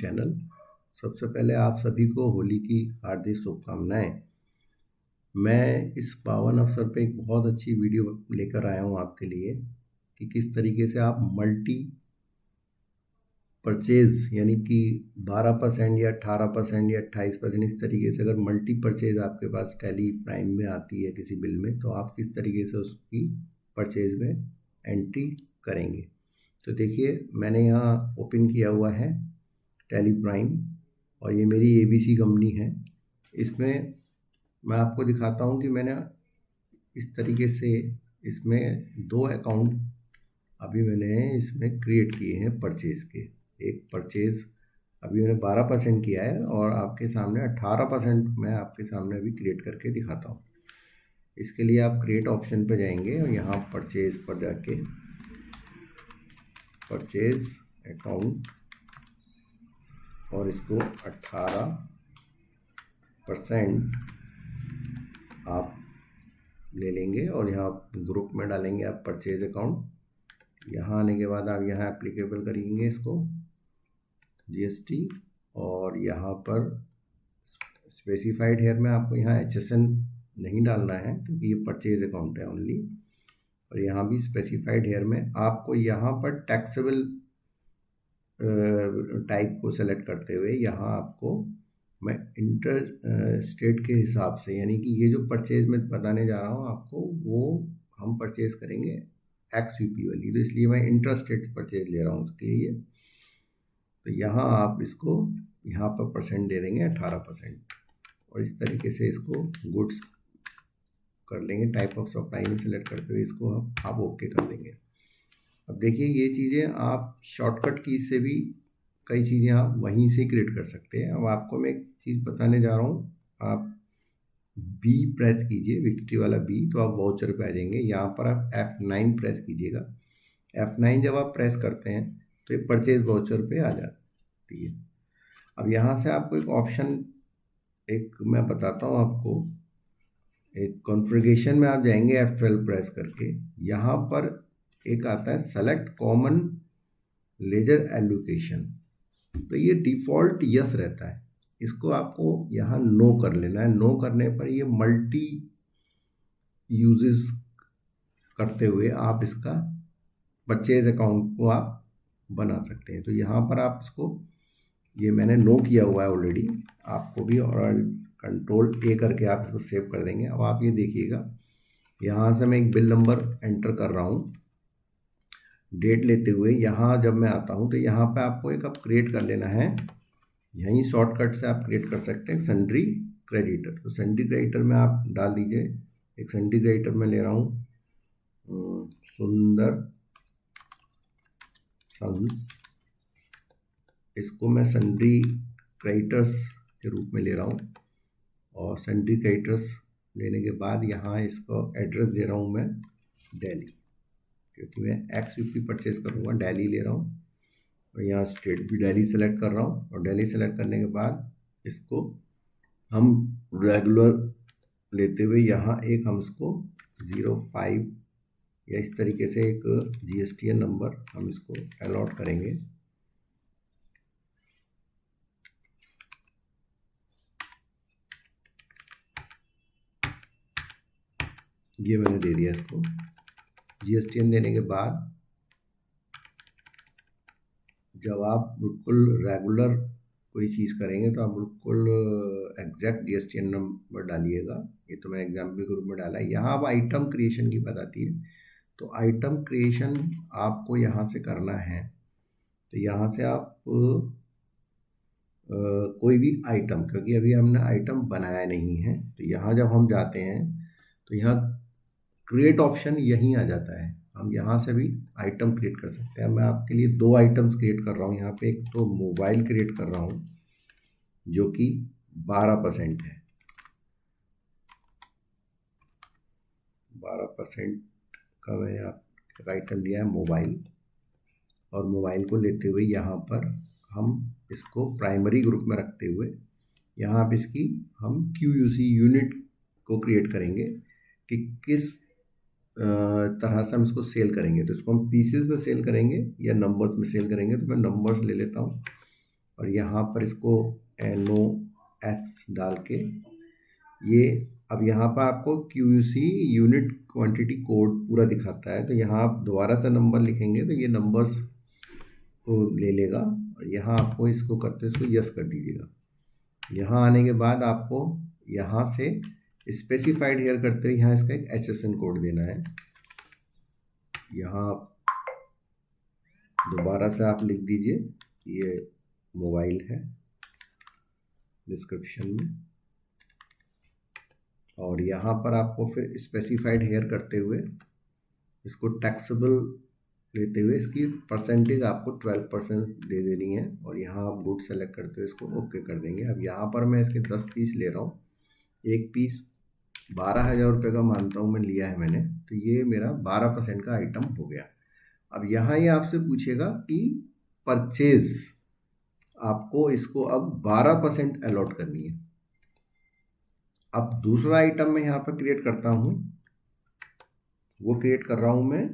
Channel. सबसे पहले आप सभी को होली की हार्दिक शुभकामनाएं। मैं इस पावन अवसर पे एक बहुत अच्छी वीडियो लेकर आया हूं आपके लिए कि किस तरीके से आप मल्टी परचेज यानी कि 12% या 18% या 28% इस तरीके से अगर मल्टी परचेज आपके पास टैली प्राइम में आती है किसी बिल में, तो आप किस तरीके से उसकी परचेज में एंट्री करेंगे। तो देखिए, मैंने यहाँ ओपन किया हुआ है टैली प्राइम और ये मेरी ABC कंपनी है। इसमें मैं आपको दिखाता हूँ कि मैंने इस तरीके से इसमें 2 अकाउंट अभी मैंने इसमें क्रिएट किए हैं परचेज़ के। एक परचेज़ अभी मैंने 12% किया है और आपके सामने 18% मैं आपके सामने अभी क्रिएट करके दिखाता हूँ। इसके लिए आप क्रिएट ऑप्शन पर जाएंगे और यहाँ परचेज़ पर जाके परचेज़ अकाउंट और इसको 18% आप ले लेंगे और यहाँ ग्रुप में डालेंगे आप परचेज अकाउंट। यहाँ आने के बाद आप यहाँ एप्लीकेबल करेंगे इसको GST और यहाँ पर स्पेसिफाइड हेयर में आपको यहाँ HSN नहीं डालना है क्योंकि ये परचेज अकाउंट है ओनली। और यहाँ भी स्पेसिफाइड हेयर में आपको यहाँ पर टैक्सेबल टाइप को सेलेक्ट करते हुए यहाँ आपको मैं इंटर स्टेट के हिसाब से, यानी कि ये जो परचेज मैं बताने जा रहा हूँ आपको, वो हम परचेज करेंगे XUP वाली, तो इसलिए मैं इंटर स्टेट परचेज ले रहा हूँ उसके लिए। तो यहाँ आप इसको यहाँ पर परसेंट दे देंगे 18% और इस तरीके से इसको गुड्स कर लेंगे। टाइप ऑफ सप्लाई में सेलेक्ट करते हुए इसको आप ओके कर देंगे। अब देखिए, ये चीज़ें आप शॉर्टकट की से भी कई चीज़ें आप वहीं से क्रिएट कर सकते हैं। अब आपको मैं एक चीज़ बताने जा रहा हूँ। आप B प्रेस कीजिए, विक्ट्री वाला B, तो आप वाउचर पे आ जाएंगे। यहाँ पर आप F9 प्रेस कीजिएगा। F9 जब आप प्रेस करते हैं तो ये परचेज वाउचर पे आ जाती है। अब यहाँ से आपको एक ऑप्शन मैं बताता हूँ आपको। एक कॉन्फ़िगरेशन में आप जाएंगे F12 प्रेस करके, यहाँ पर एक आता है सेलेक्ट कॉमन लेजर एलोकेशन, तो ये डिफ़ॉल्ट यस रहता है। इसको आपको यहाँ नो कर लेना है। नो करने पर ये मल्टी यूजेस करते हुए आप इसका परचेज अकाउंट को आप बना सकते हैं। तो यहाँ पर आप इसको, ये मैंने नो किया हुआ है ऑलरेडी, आपको भी और कंट्रोल A करके आप इसको सेव कर देंगे। अब आप ये देखिएगा, यहाँ से मैं एक बिल नंबर एंटर कर रहा हूँ डेट लेते हुए। यहाँ जब मैं आता हूँ तो यहाँ पे आपको एक अब क्रिएट कर लेना है। यहीं शॉर्टकट से आप क्रिएट कर सकते हैं सन्ड्री क्रेडिटर। तो सन्ड्री क्रेडिटर में आप डाल दीजिए, एक सन्ड्री क्रेडिटर में ले रहा हूँ सुंदर सन्स, इसको मैं सन्ड्री क्रेडिटर्स के रूप में ले रहा हूँ। और सन्ड्री क्रेडिटर्स लेने के बाद यहाँ इसको एड्रेस दे रहा हूँ मैं दिल्ली, क्योंकि मैं XUP परचेज करूँगा, दिल्ली ले रहा हूँ। और यहाँ स्टेट भी दिल्ली सेलेक्ट कर रहा हूँ। और दिल्ली सेलेक्ट करने के बाद इसको हम रेगुलर लेते हुए यहाँ एक हम इसको 05 या इस तरीके से एक GSTN नंबर हम इसको अलॉट करेंगे। ये मैंने दे दिया इसको। GSTN देने के बाद जब आप बिल्कुल रेगुलर कोई चीज़ करेंगे तो आप बिल्कुल एग्जैक्ट GSTN नंबर डालिएगा। ये तो मैं एग्जाम्पल के रूप में डाला है। यहाँ अब आइटम क्रिएशन की बात आती है, तो आइटम क्रिएशन आपको यहाँ से करना है। तो यहाँ से आप कोई भी आइटम, क्योंकि अभी हमने आइटम बनाया नहीं है, तो यहाँ जब हम जाते हैं तो यहाँ क्रिएट ऑप्शन यहीं आ जाता है। हम यहाँ से भी आइटम क्रिएट कर सकते हैं। मैं आपके लिए 2 आइटम्स क्रिएट कर रहा हूँ यहाँ पे। एक तो मोबाइल क्रिएट कर रहा हूँ जो कि 12% है। 12% का मैंने आप आइटम लिया है मोबाइल, और मोबाइल को लेते हुए यहाँ पर हम इसको प्राइमरी ग्रुप में रखते हुए यहाँ आप इसकी हम QUC यूनिट को क्रिएट करेंगे कि किस तरह से हम इसको सेल करेंगे। तो इसको हम पीसेस में सेल करेंगे या नंबर्स में सेल करेंगे। तो मैं नंबर्स ले लेता हूँ और यहाँ पर इसको NOS डाल के ये अब यहाँ पर आपको QUC यूनिट क्वांटिटी कोड पूरा दिखाता है। तो यहाँ आप दोबारा से नंबर लिखेंगे तो ये नंबर्स को ले लेगा और यहाँ आपको इसको करते इसको यस कर दीजिएगा। यहाँ आने के बाद आपको यहाँ से स्पेसिफाइड हेयर करते हुए यहाँ इसका एक HSN कोड देना है। यहाँ दोबारा से आप लिख दीजिए, ये मोबाइल है डिस्क्रिप्शन में, और यहाँ पर आपको फिर स्पेसिफाइड हेयर करते हुए इसको टैक्सेबल लेते हुए इसकी परसेंटेज आपको 12% दे देनी है और यहाँ आप गुड सेलेक्ट करते हुए इसको ओके कर देंगे। अब यहाँ पर मैं इसके 10 पीस ले रहा हूँ, एक पीस 12,000 रुपये का मानता हूँ मैं, लिया है मैंने, तो ये मेरा 12% का आइटम हो गया। अब यहाँ ये आपसे पूछेगा कि परचेज आपको इसको अब 12% अलॉट करनी है। अब दूसरा आइटम मैं यहाँ पर क्रिएट करता हूँ, वो क्रिएट कर रहा हूँ मैं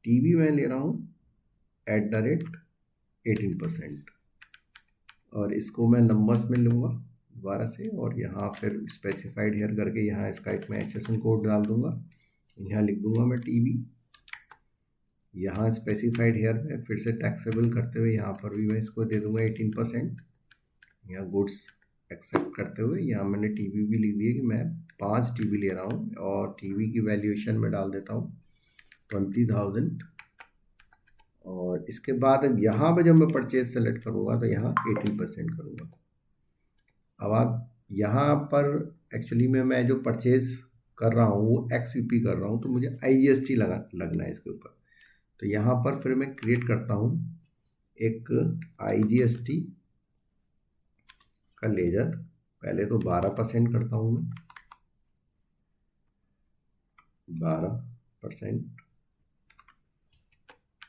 टीवी मैं ले रहा हूँ @18% और इसको मैं नंबर्स में लूँगा दोबारा से और यहाँ फिर स्पेसिफाइड हेयर करके यहाँ इसका एक मैं HSN कोड डाल दूँगा। यहाँ लिख दूँगा मैं टीवी, यहाँ स्पेसिफाइड हेयर में फिर से टैक्सेबल करते हुए यहाँ पर भी मैं इसको दे दूँगा 18%। यहाँ गुड्स एक्सेप्ट करते हुए यहाँ मैंने टीवी भी लिख दिया कि मैं 5 टीवी ले रहा हूँ और टीवी की वैल्यूएशन में डाल देता हूँ 20,000। और इसके बाद अब यहाँ पे जब मैं परचेज सेलेक्ट करूँगा तो यहाँ 18% करूँगा। अब आप यहाँ पर एक्चुअली में मैं जो परचेज कर रहा हूँ वो XUP कर रहा हूँ, तो मुझे IGST लगना है इसके ऊपर। तो यहाँ पर फिर मैं क्रिएट करता हूँ एक IGST का लेजर। पहले तो 12% करता हूँ मैं, 12%,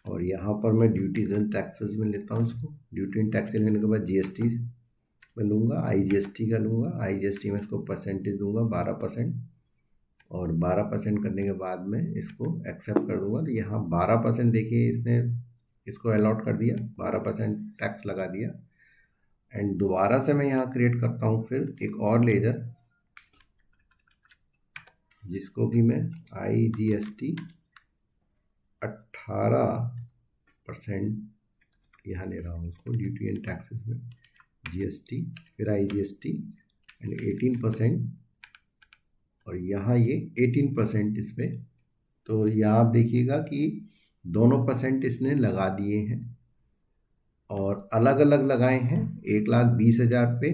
और यहाँ पर मैं ड्यूटीज एंड टैक्सेस में लेता हूँ इसको। ड्यूटी एंड टैक्सेस लेने के बाद GST में लूँगा, IGST का लूँगा। IGST में इसको परसेंटेज दूँगा 12% और 12% करने के बाद में इसको एक्सेप्ट कर दूँगा। तो यहाँ 12% देखिए इसने इसको अलॉट कर दिया, 12% टैक्स लगा दिया। एंड दोबारा से मैं यहाँ क्रिएट करता हूँ फिर एक और लेजर जिसको कि मैं IGST 18% यहाँ ले रहा हूँ उसको, ड्यूटी एंड टैक्सेस में GST फिर IGST एंड 18% और यहाँ ये 18% इसमें। तो यहाँ आप देखिएगा कि दोनों परसेंट इसने लगा दिए हैं और अलग अलग लगाए हैं। 1,20,000 पे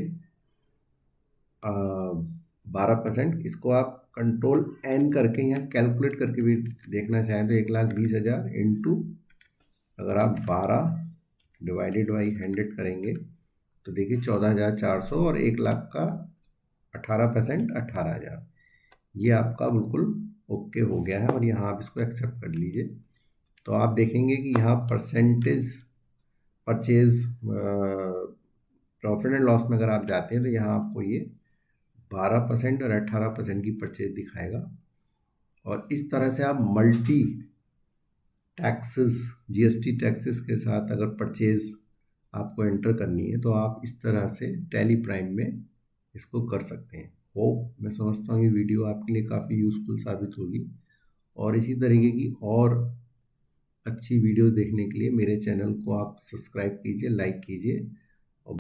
12%। इसको आप Ctrl+N करके यहाँ कैलकुलेट करके भी देखना चाहें तो 1,20,000 इंटू अगर आप 12 डिवाइडेड बाई 100 करेंगे तो देखिए 14,400 और 1,00,000 का 18% 18,000। ये आपका बिल्कुल ओके हो गया है और यहाँ आप इसको एक्सेप्ट कर लीजिए। तो आप देखेंगे कि यहाँ percentage purchase profit and loss में अगर आप जाते हैं तो यहाँ आपको ये 12% और 18% की परचेज दिखाएगा। और इस तरह से आप मल्टी टैक्सेस GST टैक्सेस के साथ अगर परचेज आपको एंटर करनी है तो आप इस तरह से टैली प्राइम में इसको कर सकते हैं। होप मैं समझता हूँ ये वीडियो आपके लिए काफ़ी यूज़फुल साबित होगी और इसी तरीके की और अच्छी वीडियो देखने के लिए मेरे चैनल को आप सब्सक्राइब कीजिए, लाइक कीजिए